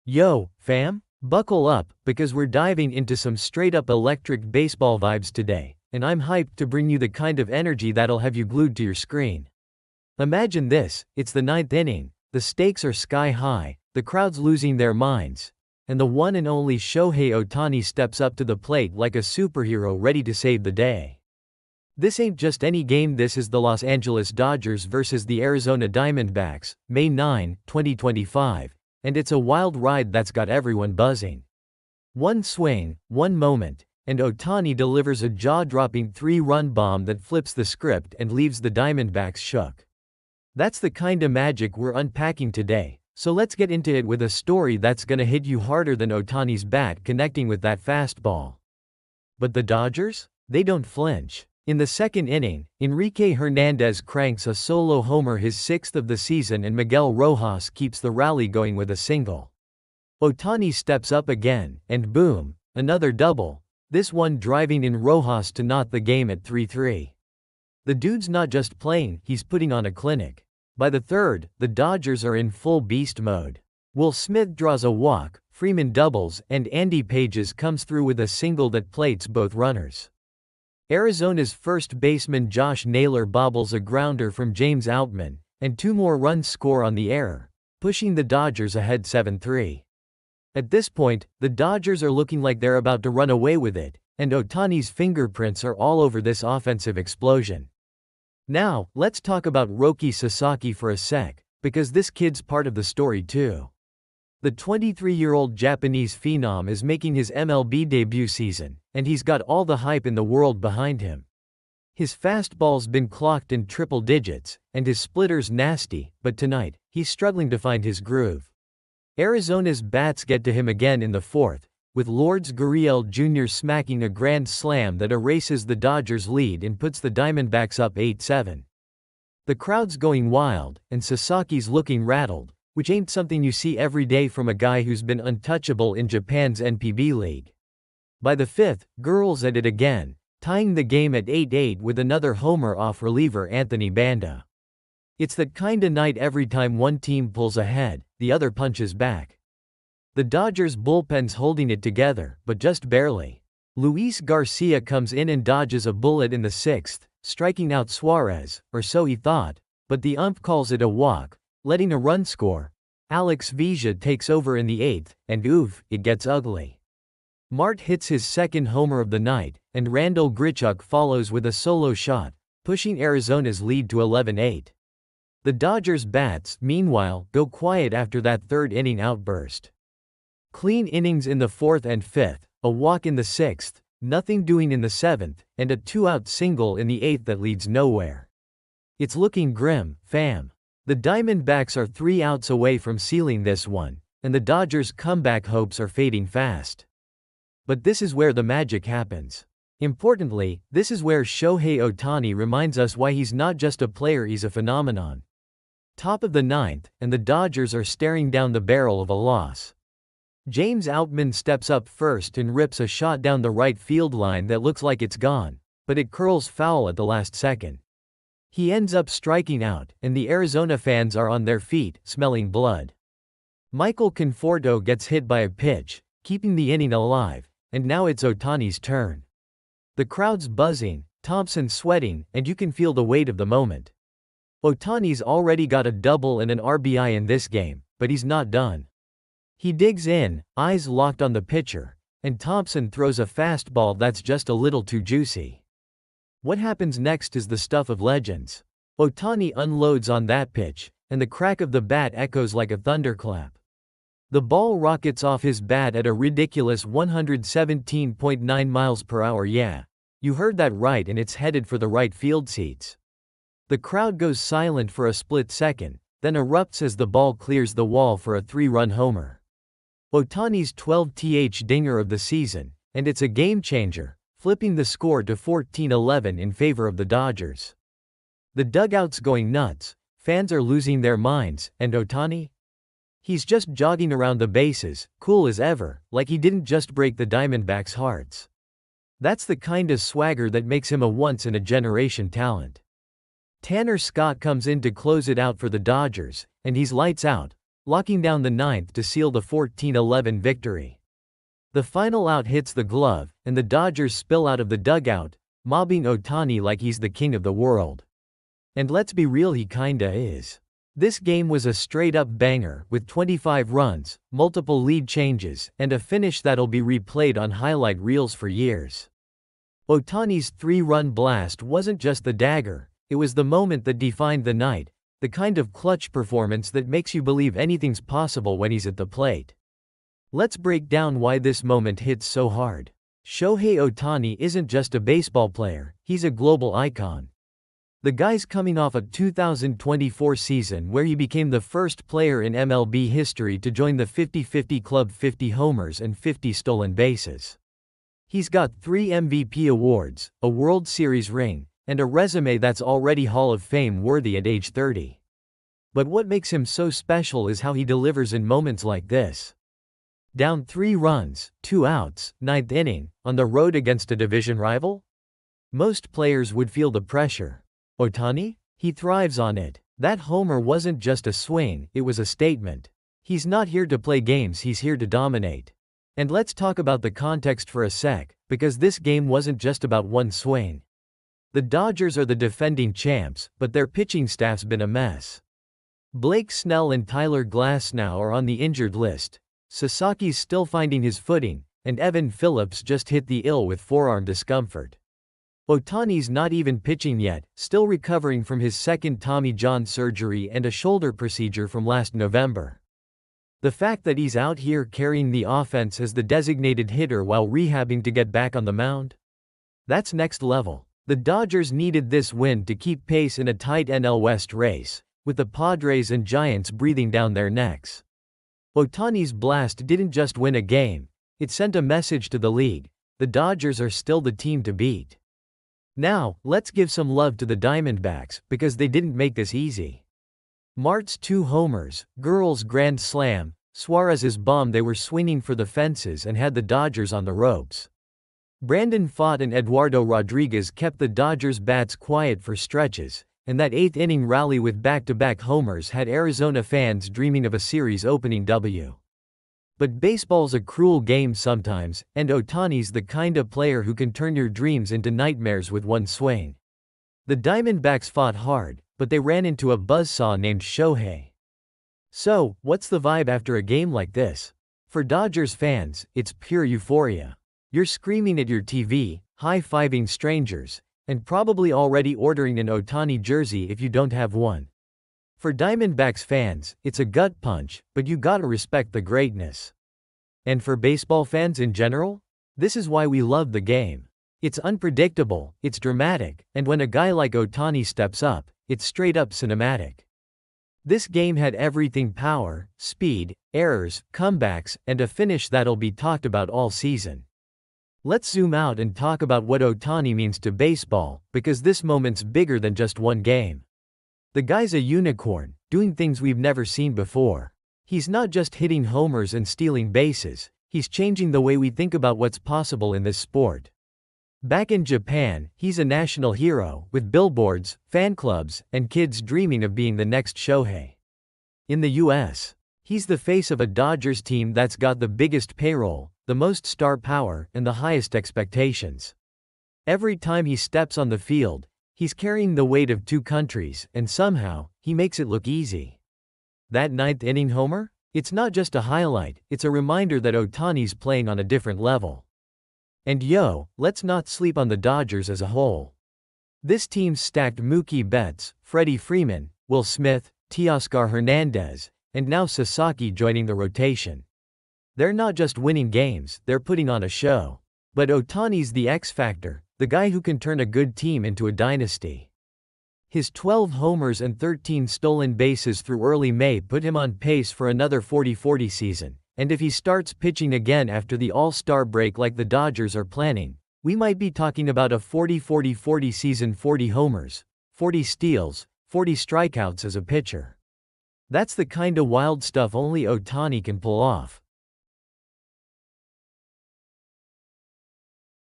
Yo, fam? Buckle up, because we're diving into some straight-up electric baseball vibes today, and I'm hyped to bring you the kind of energy that'll have you glued to your screen. Imagine this, it's the ninth inning, the stakes are sky high, the crowd's losing their minds, and the one and only Shohei Ohtani steps up to the plate like a superhero ready to save the day. This ain't just any game, this is the Los Angeles Dodgers versus the Arizona Diamondbacks, May 9, 2025. And it's a wild ride that's got everyone buzzing. One swing, one moment, and Ohtani delivers a jaw-dropping three-run bomb that flips the script and leaves the Diamondbacks shook. That's the kinda magic we're unpacking today, so let's get into it with a story that's gonna hit you harder than Ohtani's bat connecting with that fastball. But the Dodgers? They don't flinch. In the second inning, Enrique Hernandez cranks a solo homer, his sixth of the season, and Miguel Rojas keeps the rally going with a single. Ohtani steps up again, and boom, another double, this one driving in Rojas to knot the game at 3-3. The dude's not just playing, he's putting on a clinic. By the third, the Dodgers are in full beast mode. Will Smith draws a walk, Friedman doubles, and Andy Pages comes through with a single that plates both runners. Arizona's first baseman Josh Naylor bobbles a grounder from James Outman, and two more runs score on the error, pushing the Dodgers ahead 7-3. At this point, the Dodgers are looking like they're about to run away with it, and Ohtani's fingerprints are all over this offensive explosion. Now, let's talk about Roki Sasaki for a sec, because this kid's part of the story too. The 23-year-old Japanese phenom is making his MLB debut season, and he's got all the hype in the world behind him. His fastball's been clocked in triple digits, and his splitter's nasty, but tonight, he's struggling to find his groove. Arizona's bats get to him again in the fourth, with Lourdes Gurriel Jr. smacking a grand slam that erases the Dodgers' lead and puts the Diamondbacks up 8-7. The crowd's going wild, and Sasaki's looking rattled, which ain't something you see every day from a guy who's been untouchable in Japan's NPB League. By the fifth, Gurriel's at it again, tying the game at 8-8 with another homer off reliever Anthony Banda. It's that kinda night every time one team pulls ahead, the other punches back. The Dodgers' bullpen's holding it together, but just barely. Luis Garcia comes in and dodges a bullet in the sixth, striking out Suarez, or so he thought, but the ump calls it a walk, letting a run score. Alex Vesia takes over in the eighth, and oof, it gets ugly. Mart hits his second homer of the night, and Randall Grichuk follows with a solo shot, pushing Arizona's lead to 11-8. The Dodgers' bats, meanwhile, go quiet after that third inning outburst. Clean innings in the fourth and fifth, a walk in the sixth, nothing doing in the seventh, and a two-out single in the eighth that leads nowhere. It's looking grim, fam. The Diamondbacks are 3 outs away from sealing this one, and the Dodgers' comeback hopes are fading fast. But this is where the magic happens. Importantly, this is where Shohei Ohtani reminds us why he's not just a player, he's a phenomenon. Top of the ninth, and the Dodgers are staring down the barrel of a loss. James Outman steps up first and rips a shot down the right field line that looks like it's gone, but it curls foul at the last second. He ends up striking out, and the Arizona fans are on their feet, smelling blood. Michael Conforto gets hit by a pitch, keeping the inning alive, and now it's Ohtani's turn. The crowd's buzzing, Thompson sweating, and you can feel the weight of the moment. Ohtani's already got a double and an RBI in this game, but he's not done. He digs in, eyes locked on the pitcher, and Thompson throws a fastball that's just a little too juicy. What happens next is the stuff of legends. Ohtani unloads on that pitch, and the crack of the bat echoes like a thunderclap. The ball rockets off his bat at a ridiculous 117.9 miles per hour. Yeah, you heard that right, and it's headed for the right field seats. The crowd goes silent for a split second, then erupts as the ball clears the wall for a 3-run homer. Ohtani's 12th dinger of the season, and it's a game-changer, flipping the score to 14-11 in favor of the Dodgers. The dugout's going nuts, fans are losing their minds, and Ohtani? He's just jogging around the bases, cool as ever, like he didn't just break the Diamondbacks' hearts. That's the kind of swagger that makes him a once-in-a-generation talent. Tanner Scott comes in to close it out for the Dodgers, and he's lights out, locking down the ninth to seal the 14-11 victory. The final out hits the glove, and the Dodgers spill out of the dugout, mobbing Ohtani like he's the king of the world. And let's be real, he kinda is. This game was a straight-up banger, with 25 runs, multiple lead changes, and a finish that'll be replayed on highlight reels for years. Ohtani's 3-run blast wasn't just the dagger, it was the moment that defined the night, the kind of clutch performance that makes you believe anything's possible when he's at the plate. Let's break down why this moment hits so hard. Shohei Ohtani isn't just a baseball player, he's a global icon. The guy's coming off a 2024 season where he became the first player in MLB history to join the 50-50 club, 50 homers and 50 stolen bases. He's got 3 MVP awards, a World Series ring, and a resume that's already Hall of Fame worthy at age 30. But what makes him so special is how he delivers in moments like this. Down 3 runs, 2 outs, 9th inning, on the road against a division rival? Most players would feel the pressure. Ohtani? He thrives on it. That homer wasn't just a swing, it was a statement. He's not here to play games, he's here to dominate. And let's talk about the context for a sec, because this game wasn't just about one swing. The Dodgers are the defending champs, but their pitching staff's been a mess. Blake Snell and Tyler Glasnow are on the injured list. Sasaki's still finding his footing, and Evan Phillips just hit the ill with forearm discomfort. Ohtani's not even pitching yet, still recovering from his second Tommy John surgery and a shoulder procedure from last November. The fact that he's out here carrying the offense as the designated hitter while rehabbing to get back on the mound? That's next level. The Dodgers needed this win to keep pace in a tight NL West race, with the Padres and Giants breathing down their necks. Ohtani's blast didn't just win a game, it sent a message to the league: the Dodgers are still the team to beat. Now, let's give some love to the Diamondbacks, because they didn't make this easy. Mart's 2 homers, Gurl's grand slam, Suarez's bomb, they were swinging for the fences and had the Dodgers on the ropes. Brandon Pfaadt and Eduardo Rodriguez kept the Dodgers' bats quiet for stretches, and that 8th inning rally with back-to-back homers had Arizona fans dreaming of a series-opening W. But baseball's a cruel game sometimes, and Ohtani's the kind of player who can turn your dreams into nightmares with one swing. The Diamondbacks fought hard, but they ran into a buzzsaw named Shohei. So, what's the vibe after a game like this? For Dodgers fans, it's pure euphoria. You're screaming at your TV, high-fiving strangers, and probably already ordering an Ohtani jersey if you don't have one. For Diamondbacks fans, it's a gut punch, but you gotta respect the greatness. And for baseball fans in general? This is why we love the game. It's unpredictable, it's dramatic, and when a guy like Ohtani steps up, it's straight up cinematic. This game had everything: power, speed, errors, comebacks, and a finish that'll be talked about all season. Let's zoom out and talk about what Ohtani means to baseball, because this moment's bigger than just one game. The guy's a unicorn, doing things we've never seen before. He's not just hitting homers and stealing bases, he's changing the way we think about what's possible in this sport. Back in Japan, he's a national hero, with billboards, fan clubs, and kids dreaming of being the next Shohei. In the US, he's the face of a Dodgers team that's got the biggest payroll, the most star power, and the highest expectations. Every time he steps on the field, he's carrying the weight of 2 countries, and somehow, he makes it look easy. That 9th inning homer? It's not just a highlight, it's a reminder that Ohtani's playing on a different level. And let's not sleep on the Dodgers as a whole. This team's stacked: Mookie Betts, Freddie Freeman, Will Smith, Teoscar Hernandez, and now Sasaki joining the rotation. They're not just winning games, they're putting on a show. But Ohtani's the X factor, the guy who can turn a good team into a dynasty. His 12 homers and 13 stolen bases through early May put him on pace for another 40-40 season, and if he starts pitching again after the All-Star break like the Dodgers are planning, we might be talking about a 40-40-40 season: 40 homers, 40 steals, 40 strikeouts as a pitcher. That's the kind of wild stuff only Ohtani can pull off.